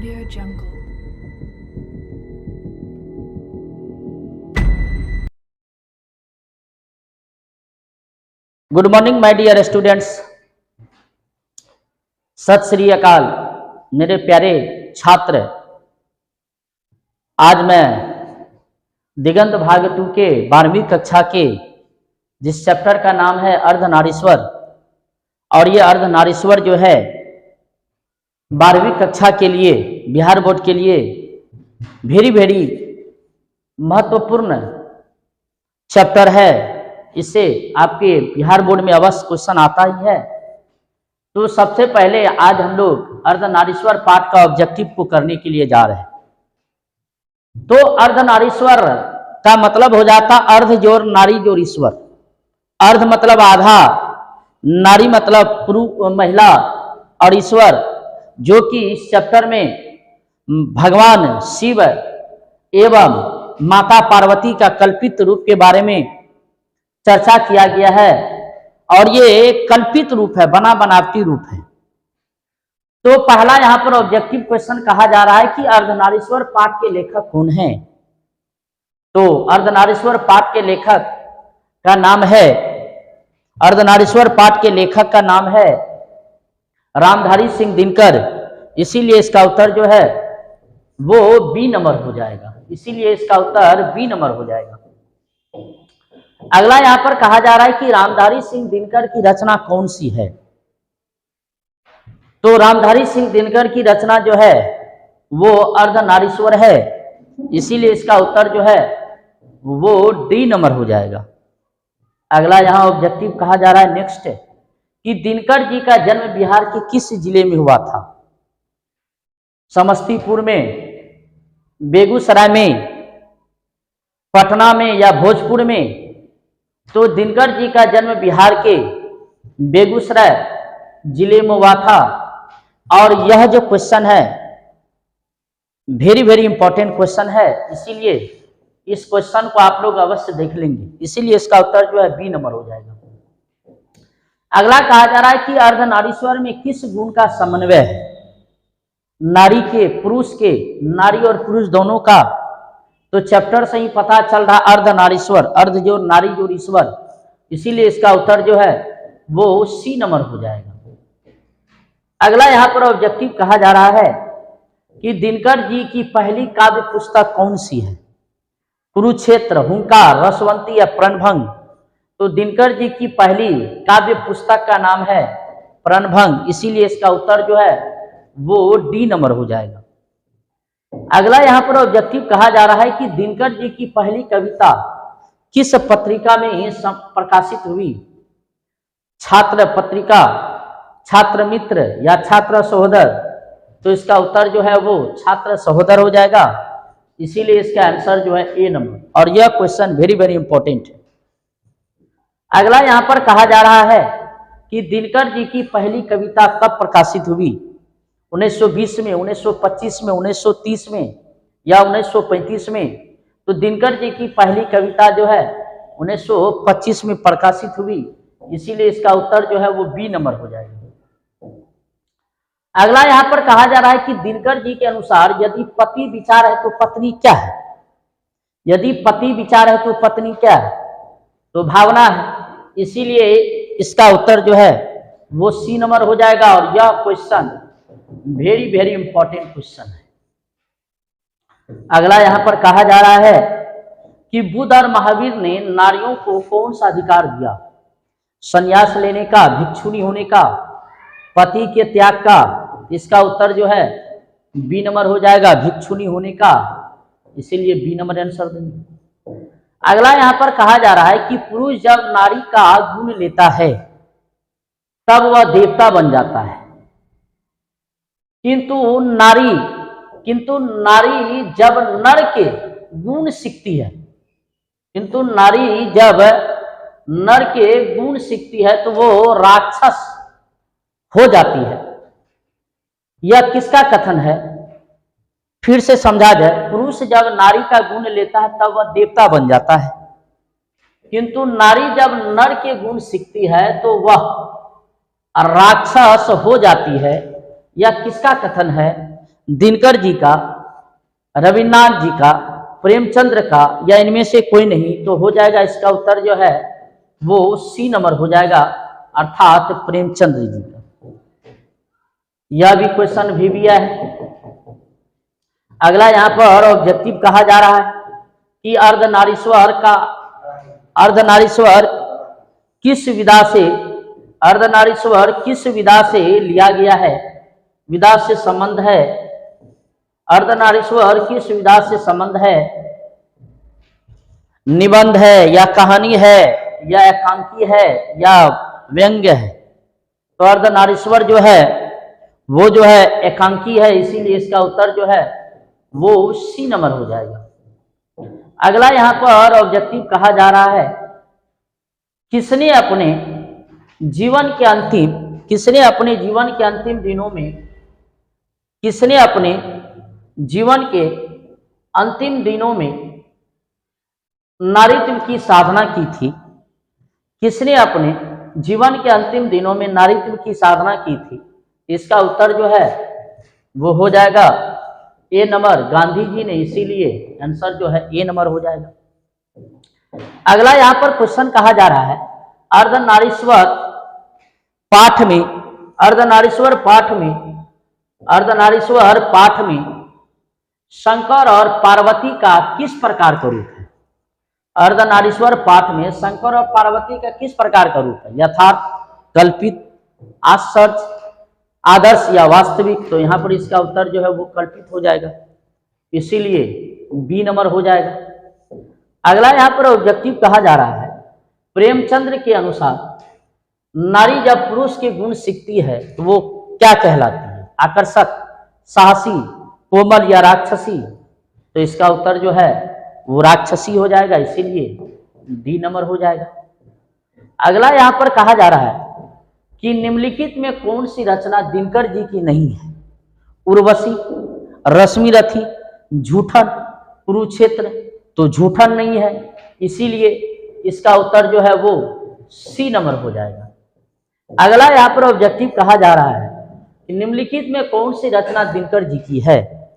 Audio Jungle. Good morning my dear students. सत श्री अकाल मेरे प्यारे छात्र। आज मैं दिगंत भाग 2 के 12वीं कक्षा के जिस चैप्टर का नाम है अर्धनारीश्वर, और ये अर्धनारीश्वर जो है 12वीं कक्षा के लिए बिहार बोर्ड के लिए वेरी महत्वपूर्ण चैप्टर है। इससे आपके बिहार बोर्ड में अवश्य क्वेश्चन आता ही है। तो सबसे पहले आज हम लोग अर्धनारीश्वर पाठ का ऑब्जेक्टिव को करने के लिए जा रहे हैं। तो अर्धनारीश्वर का मतलब हो जाता अर्ध जोर नारी जोर ईश्वर। अर्ध मतलब आधा, नारी मतलब पुरुष महिला, और ईश्वर जो कि इस चैप्टर में भगवान शिव एवं माता पार्वती का कल्पित रूप के बारे में चर्चा किया गया है। और ये कल्पित रूप है, बना बनावटी रूप है। तो पहला यहाँ पर ऑब्जेक्टिव क्वेश्चन कहा जा रहा है कि अर्धनारीश्वर पाठ के लेखक कौन हैं। तो अर्धनारीश्वर पाठ के लेखक का नाम है, अर्धनारीश्वर पाठ के लेखक का नाम है रामधारी सिंह दिनकर। इसीलिए इसका उत्तर जो है वो बी नंबर हो जाएगा। इसीलिए इसका उत्तर बी नंबर हो जाएगा। अगला यहां पर कहा जा रहा है कि रामधारी सिंह दिनकर की रचना कौन सी है। तो रामधारी सिंह दिनकर की रचना जो है वो अर्धनारीश्वर है। इसीलिए इसका उत्तर जो है वो डी नंबर हो जाएगा। अगला यहां ऑब्जेक्टिव कहा जा रहा है नेक्स्ट कि दिनकर जी का जन्म बिहार के किस जिले में हुआ था। समस्तीपुर में, बेगूसराय में, पटना में या भोजपुर में। तो दिनकर जी का जन्म बिहार के बेगूसराय जिले में हुआ था। और यह जो क्वेश्चन है वेरी इंपॉर्टेंट क्वेश्चन है। इसीलिए इस क्वेश्चन को आप लोग अवश्य देख लेंगे। इसीलिए इसका उत्तर जो है बी नंबर हो जाएगा। अगला कहा जा रहा है कि अर्धनारीश्वर में किस गुण का समन्वय है। नारी के, पुरुष के, नारी और पुरुष दोनों का। तो चैप्टर से ही पता चल रहा अर्धनारीश्वर, अर्ध जोर नारी जोर ईश्वर। इसीलिए इसका उत्तर जो है वो सी नंबर हो जाएगा। अगला यहाँ पर ऑब्जेक्टिव कहा जा रहा है कि दिनकर जी की पहली काव्य पुस्तक कौन सी है। कुरुक्षेत्र, हुंकार, रसवंती या प्रणभंग। तो दिनकर जी की पहली काव्य पुस्तक का नाम है प्रणभंग। इसीलिए इसका उत्तर जो है वो डी नंबर हो जाएगा। अगला यहाँ पर ऑब्जेक्टिव कहा जा रहा है कि दिनकर जी की पहली कविता किस पत्रिका में प्रकाशित हुई। छात्र पत्रिका, छात्र मित्र या छात्र सहोदर। तो इसका उत्तर जो है वो छात्र सहोदर हो जाएगा। इसीलिए इसका आंसर जो है ए नंबर। और यह क्वेश्चन वेरी इंपॉर्टेंट है। अगला यहाँ पर कहा जा रहा है कि दिनकर जी की पहली कविता कब प्रकाशित हुई। 1920 में, 1925 में, 1930 में या 1935 में। तो दिनकर जी की पहली कविता जो है 1925 में प्रकाशित हुई। इसीलिए इसका उत्तर जो है वो बी नंबर हो जाएगा। अगला यहाँ पर कहा जा रहा है कि दिनकर जी के अनुसार यदि पति विचार है तो पत्नी क्या है। यदि पति विचार है तो पत्नी क्या है। तो भावना है। इसीलिए इसका उत्तर जो है वो सी नंबर हो जाएगा। और यह क्वेश्चन वेरी इंपॉर्टेंट क्वेश्चन है। अगला यहां पर कहा जा रहा है कि बुद्ध और महावीर ने नारियों को कौन सा अधिकार दिया। संन्यास लेने का, भिक्षुणी होने का, पति के त्याग का। इसका उत्तर जो है बी नंबर हो जाएगा, भिक्षुणी होने का। इसीलिए बी नंबर आंसर देंगे। अगला यहां पर कहा जा रहा है कि पुरुष जब नारी का गुण लेता है तब वह देवता बन जाता है, किंतु नारी जब नर के गुण सीखती है, किंतु नारी जब नर के गुण सीखती है तो वो राक्षस हो जाती है। यह किसका कथन है, फिर से समझा जाए। पुरुष जब नारी का गुण लेता है तब वह देवता बन जाता है, किंतु नारी जब नर के गुण सीखती है तो वह राक्षस हो जाती है। यह किसका कथन है। दिनकर जी का, रविन्द्रनाथ जी का, प्रेमचंद्र का, या इनमें से कोई नहीं, तो हो जाएगा इसका उत्तर जो है वो सी नंबर हो जाएगा, अर्थात प्रेमचंद्र जी का। यह भी क्वेश्चन भी है। अगला यहाँ पर ऑब्जेक्टिव कहा जा रहा है कि अर्धनारीश्वर किस विधा से लिया गया है, विधा से संबंध है, अर्धनारीश्वर किस विधा से संबंध है, निबंध है या कहानी है या एकांकी है या व्यंग्य है। तो अर्धनारीश्वर जो है वो जो है एकांकी है, इसीलिए इसका उत्तर जो है वो सी नंबर हो जाएगा। अगला यहाँ पर ऑब्जेक्टिव कहा जा रहा है, किसने अपने जीवन के अंतिम दिनों में नारीत्व की साधना की थी, किसने अपने जीवन के अंतिम दिनों में नारीत्व की साधना की थी। इसका उत्तर जो है वो हो जाएगा ए नंबर, गांधी जी ने, इसीलिए आंसर जो है ए नंबर हो जाएगा। अगला यहाँ पर क्वेश्चन कहा जा रहा है, अर्धनारीश्वर पाठ में शंकर और पार्वती का किस प्रकार का रूप है। अर्धनारीश्वर पाठ में शंकर और पार्वती का किस प्रकार का रूप है, यथार्थ, कल्पित, आश्चर्य, आदर्श या वास्तविक। तो यहाँ पर इसका उत्तर जो है वो कल्पित हो जाएगा, इसीलिए बी नंबर हो जाएगा। अगला यहाँ पर ऑब्जेक्टिव कहा जा रहा है, प्रेमचंद्र के अनुसार नारी जब पुरुष के गुण सीखती है तो वो क्या कहलाती है, आकर्षक, साहसी, कोमल या राक्षसी। तो इसका उत्तर जो है वो राक्षसी हो जाएगा, इसीलिए डी नंबर हो जाएगा। अगला यहाँ पर कहा जा रहा है कि निम्नलिखित में कौन सी रचना दिनकर जी की नहीं है, उर्वशी, रश्मिरथी, झूठन, कुरुक्षेत्र। तो झूठन नहीं है, इसीलिए इसका उत्तर जो है वो सी नंबर हो जाएगा। अगला यहाँ पर ऑब्जेक्टिव कहा जा रहा है कि निम्नलिखित में कौन सी रचना दिनकर जी की है,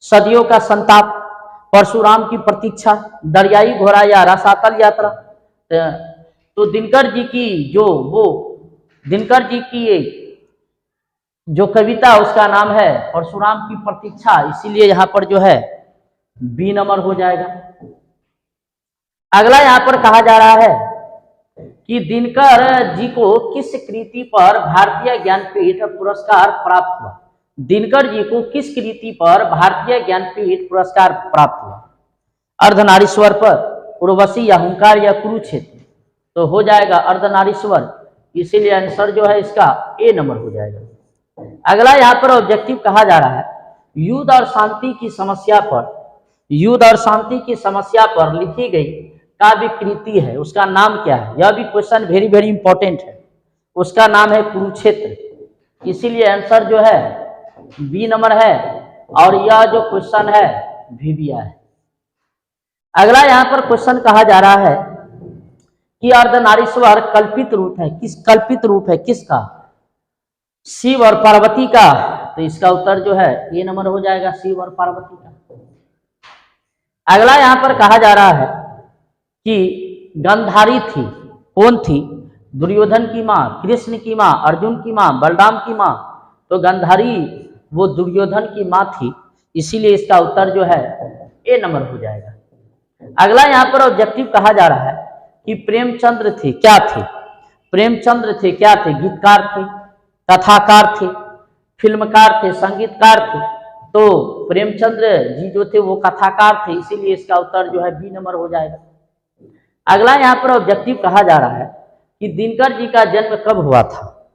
सदियों का संताप, परशुराम की प्रतीक्षा, दरियाई घोड़ा या रसातल यात्रा। तो दिनकर जी की जो कविता उसका नाम है परशुराम की प्रतीक्षा, इसीलिए यहाँ पर जो है बी नंबर हो जाएगा। अगला यहाँ पर कहा जा रहा है कि दिनकर जी को किस कृति पर भारतीय ज्ञानपीठ पुरस्कार प्राप्त हुआ। दिनकर जी को किस कृति पर भारतीय ज्ञानपीठ पुरस्कार प्राप्त हुआ, अर्धनारीश्वर पर, उर्वशी या हुंकार या कुरुक्षेत्र। तो हो जाएगा अर्धनारीश्वर, इसीलिए आंसर जो है इसका ए नंबर हो जाएगा। अगला यहाँ पर ऑब्जेक्टिव कहा जा रहा है, युद्ध और शांति की समस्या पर लिखी गई काव्य कृति है, उसका नाम क्या है। यह भी क्वेश्चन वेरी वेरी इंपॉर्टेंट है। उसका नाम है कुरुक्षेत्र, इसीलिए आंसर जो है बी नंबर है, और यह जो क्वेश्चन है वीबिया है। अगला यहाँ पर क्वेश्चन कहा जा रहा है कि अर्धनारीश्वर कल्पित रूप है किसका, शिव और पार्वती का। तो इसका उत्तर जो है ये नंबर हो जाएगा, शिव और पार्वती का। अगला यहाँ पर कहा जा रहा है कि गांधारी थी, कौन थी, दुर्योधन की माँ, कृष्ण की माँ, अर्जुन की माँ, बलराम की माँ। तो गांधारी वो दुर्योधन की माँ थी, इसीलिए इसका उत्तर जो है ए नंबर हो जाएगा। अगला यहाँ पर ऑब्जेक्टिव कहा जा रहा है कि प्रेमचंद्र थे क्या थे, गीतकार थे, कथाकार थे, फिल्मकार थे, संगीतकार थे। तो प्रेमचंद्र जी जो थे वो कथाकार थे, इसीलिए इसका उत्तर जो है बी नंबर हो जाएगा। अगला यहाँ पर ऑब्जेक्टिव कहा जा रहा है कि दिनकर जी का जन्म कब हुआ था,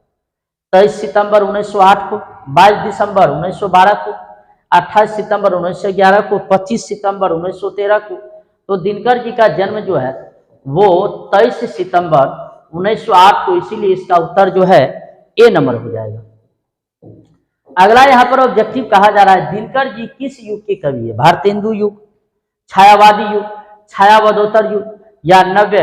23 सितंबर 1908 को, 22 दिसंबर 1912 को, 28 सितंबर 1911 को, 25 सितंबर 1913 को। तो दिनकर जी का जन्म जो है वो 23 सितंबर 1908 को, इसीलिए इसका उत्तर जो है ए नंबर हो जाएगा। अगला यहाँ पर ऑब्जेक्टिव कहा जा रहा है, दिनकर जी किस युग के कवि है, भारतेंदु युग, छायावादी युग, छायावदोत्तर युग या नव्य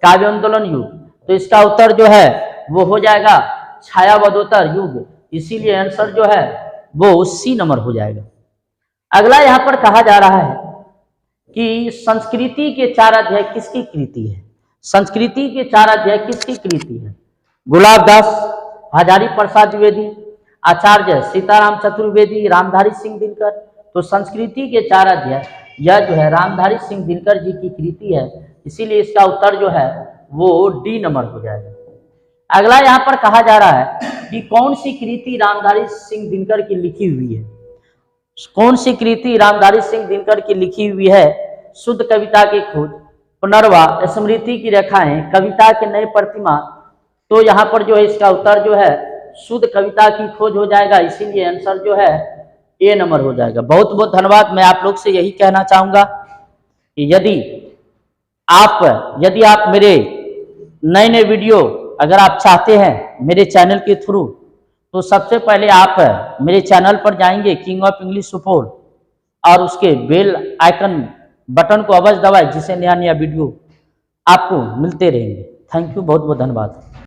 काव्यांदोलन युग। तो इसका उत्तर जो है वो हो जाएगा छायावदोत्तर युग, इसीलिए आंसर जो है वो सी नंबर हो जाएगा। अगला यहाँ पर कहा जा रहा है कि संस्कृति के 4 अध्याय किसकी कृति है? संस्कृति के 4 अध्याय किसकी कृति है? गुलाबदास, हजारी प्रसाद द्विवेदी, आचार्य सीताराम चतुर्वेदी, रामधारी सिंह दिनकर। तो संस्कृति के 4 अध्याय यह जो है रामधारी सिंह दिनकर जी की कृति है, इसीलिए इसका उत्तर जो है वो डी नंबर हो जाएगा। अगला यहाँ पर कहा जा रहा है कि कौन सी कृति रामधारी सिंह दिनकर की लिखी हुई है? कौन सी कृति रामधारी सिंह दिनकर की लिखी हुई है? शुद्ध कविता की खोज, पुनर्वा, स्मृति की रेखाएं, कविता के नए प्रतिमा। तो यहाँ पर जो है इसका उत्तर जो है शुद्ध कविता की खोज हो जाएगा, इसीलिए आंसर जो है ए नंबर हो जाएगा। बहुत बहुत धन्यवाद। मैं आप लोग से यही कहना चाहूंगा कि यदि आप मेरे नए नए वीडियो अगर आप चाहते हैं मेरे चैनल के थ्रू, तो सबसे पहले आप मेरे चैनल पर जाएंगे किंग ऑफ इंग्लिश सुपौल, और उसके बेल आइकन बटन को अवश्य दबाएं, जिससे नया नया वीडियो आपको मिलते रहेंगे। थैंक यू, बहुत बहुत धन्यवाद।